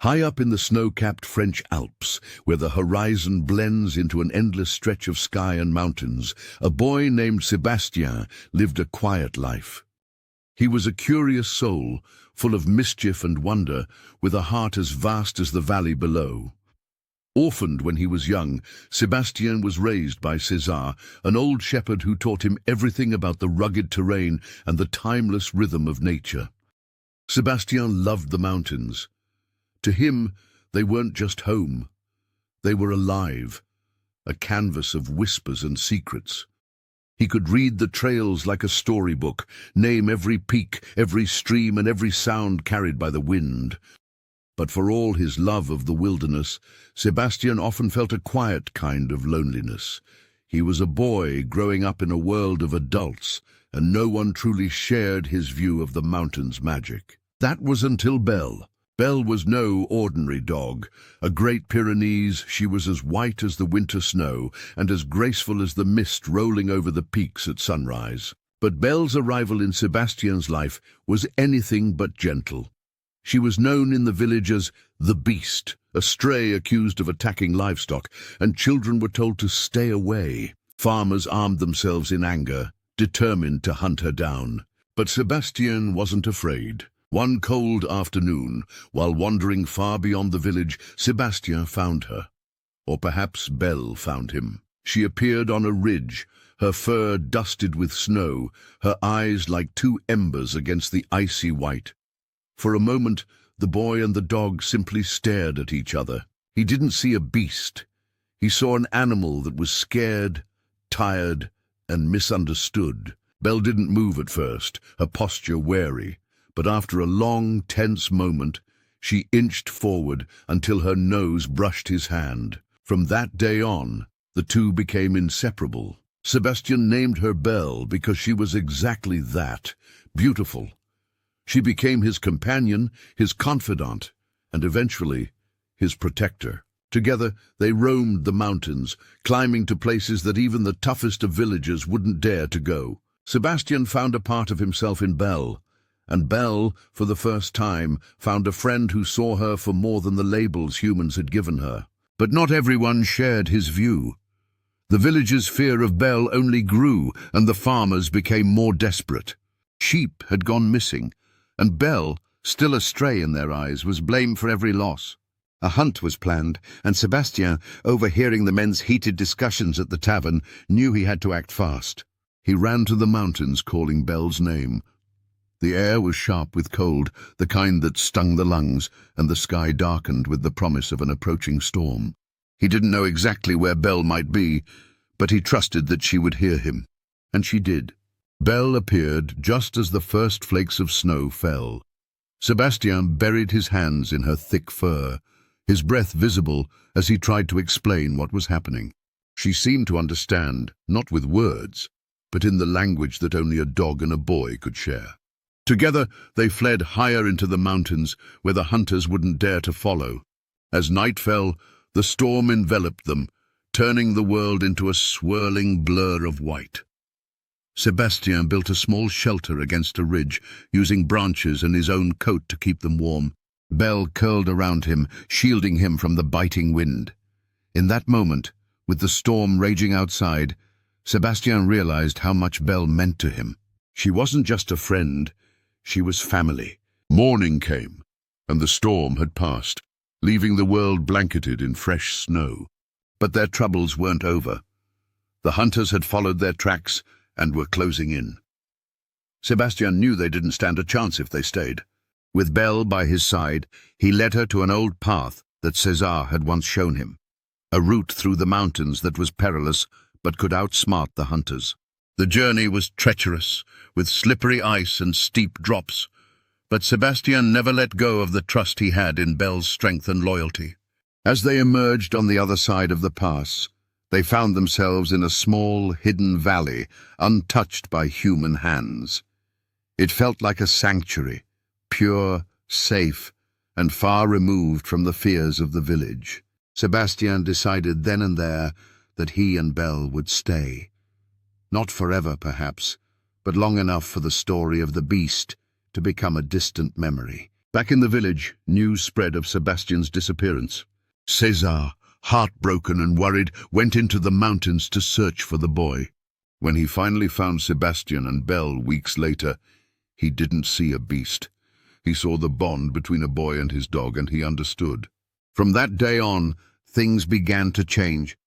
High up in the snow-capped French Alps, where the horizon blends into an endless stretch of sky and mountains, a boy named Sébastien lived a quiet life. He was a curious soul, full of mischief and wonder, with a heart as vast as the valley below. Orphaned when he was young, Sébastien was raised by César, an old shepherd who taught him everything about the rugged terrain and the timeless rhythm of nature. Sébastien loved the mountains. To him, they weren't just home. They were alive, a canvas of whispers and secrets. He could read the trails like a storybook, name every peak, every stream, and every sound carried by the wind. But for all his love of the wilderness, Sébastien often felt a quiet kind of loneliness. He was a boy growing up in a world of adults, and no one truly shared his view of the mountain's magic. That was until Belle. Belle was no ordinary dog. A Great Pyrenees, she was as white as the winter snow and as graceful as the mist rolling over the peaks at sunrise. But Belle's arrival in Sébastien's life was anything but gentle. She was known in the village as the Beast, a stray accused of attacking livestock, and children were told to stay away. Farmers armed themselves in anger, determined to hunt her down. But Sébastien wasn't afraid. One cold afternoon, while wandering far beyond the village, Sébastien found her. Or perhaps Belle found him. She appeared on a ridge, her fur dusted with snow, her eyes like two embers against the icy white. For a moment, the boy and the dog simply stared at each other. He didn't see a beast. He saw an animal that was scared, tired, and misunderstood. Belle didn't move at first, her posture wary. But after a long, tense moment, she inched forward until her nose brushed his hand. From that day on, the two became inseparable. Sébastien named her Belle because she was exactly that, beautiful. She became his companion, his confidant, and eventually his protector. Together, they roamed the mountains, climbing to places that even the toughest of villagers wouldn't dare to go. Sébastien found a part of himself in Belle, and Belle, for the first time, found a friend who saw her for more than the labels humans had given her. But not everyone shared his view. The villagers' fear of Belle only grew, and the farmers became more desperate. Sheep had gone missing, and Belle, still a stray in their eyes, was blamed for every loss. A hunt was planned, and Sébastien, overhearing the men's heated discussions at the tavern, knew he had to act fast. He ran to the mountains, calling Belle's name. The air was sharp with cold, the kind that stung the lungs, and the sky darkened with the promise of an approaching storm. He didn't know exactly where Belle might be, but he trusted that she would hear him. And she did. Belle appeared just as the first flakes of snow fell. Sébastien buried his hands in her thick fur, his breath visible as he tried to explain what was happening. She seemed to understand, not with words, but in the language that only a dog and a boy could share. Together, they fled higher into the mountains, where the hunters wouldn't dare to follow. As night fell, the storm enveloped them, turning the world into a swirling blur of white. Sébastien built a small shelter against a ridge, using branches and his own coat to keep them warm. Belle curled around him, shielding him from the biting wind. In that moment, with the storm raging outside, Sébastien realized how much Belle meant to him. She wasn't just a friend. She was family. Morning came, and the storm had passed, leaving the world blanketed in fresh snow. But their troubles weren't over. The hunters had followed their tracks and were closing in. Sébastien knew they didn't stand a chance if they stayed. With Belle by his side, he led her to an old path that César had once shown him, a route through the mountains that was perilous but could outsmart the hunters. The journey was treacherous, with slippery ice and steep drops, but Sébastien never let go of the trust he had in Belle's strength and loyalty. As they emerged on the other side of the pass, they found themselves in a small, hidden valley, untouched by human hands. It felt like a sanctuary, pure, safe, and far removed from the fears of the village. Sébastien decided then and there that he and Belle would stay. Not forever, perhaps, but long enough for the story of the beast to become a distant memory. Back in the village, news spread of Sebastian's disappearance. César, heartbroken and worried, went into the mountains to search for the boy. When he finally found Sébastien and Belle weeks later, he didn't see a beast. He saw the bond between a boy and his dog, and he understood. From that day on, things began to change.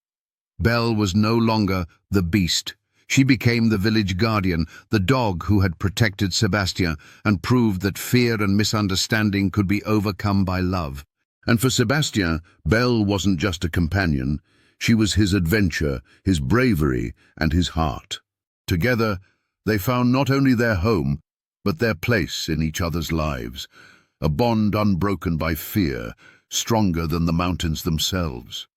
Belle was no longer the beast. She became the village guardian, the dog who had protected Sébastien and proved that fear and misunderstanding could be overcome by love. And for Sébastien, Belle wasn't just a companion. She was his adventure, his bravery, and his heart. Together, they found not only their home, but their place in each other's lives, a bond unbroken by fear, stronger than the mountains themselves.